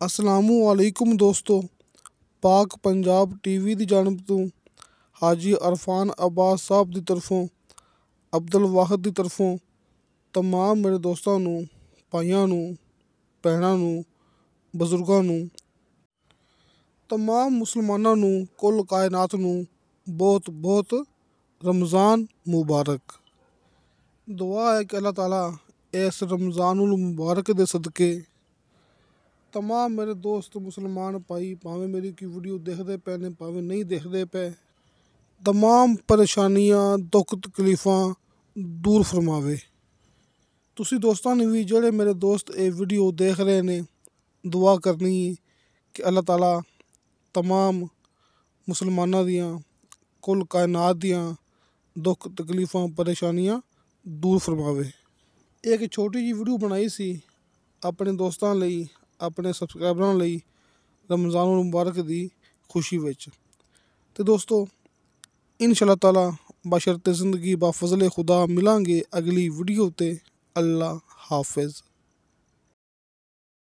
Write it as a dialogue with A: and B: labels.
A: असलामुअलैकुम दोस्तों। पाक पंजाब टीवी की जानब तो हाजी अरफान अब्बास साहब की तरफों अब्दुल वाहिद की तरफों तमाम मेरे दोस्तों नू, भाइयों नू, भैनों नू, बजुर्गों नू, तमाम मुसलमानों नू, कुल कायनात नू बहुत बहुत रमज़ान मुबारक। दुआ है कि अल्लाह ताला इस रमज़ानुल मुबारक दे सदके तमाम मेरे दोस्त मुसलमान भाई भावें मेरी की वीडियो देखते पे ने भावें नहीं देखते पे, तमाम परेशानियां दुख तकलीफ़ां दूर फरमावे। तुसी दोस्तां ने भी जेह्ड़े मेरे दोस्त ये वीडियो देख रहे ने दुआ करनी कि अल्लाह ताला तमाम मुसलमानां दियां कुल कायनात दियां दुख तकलीफ़ां परेशानियां दूर फरमावे। एक छोटी जी वीडियो बनाई सी अपने दोस्तां लई, अपने सबसक्राइबरां लई रमज़ानुल मुबारक दी खुशी विच। ते दोस्तों इंशाअल्लाह ताला बशरते ज़िंदगी बा फज़ले खुदा मिलांगे अगली वीडियो ते। अल्लाह हाफिज़।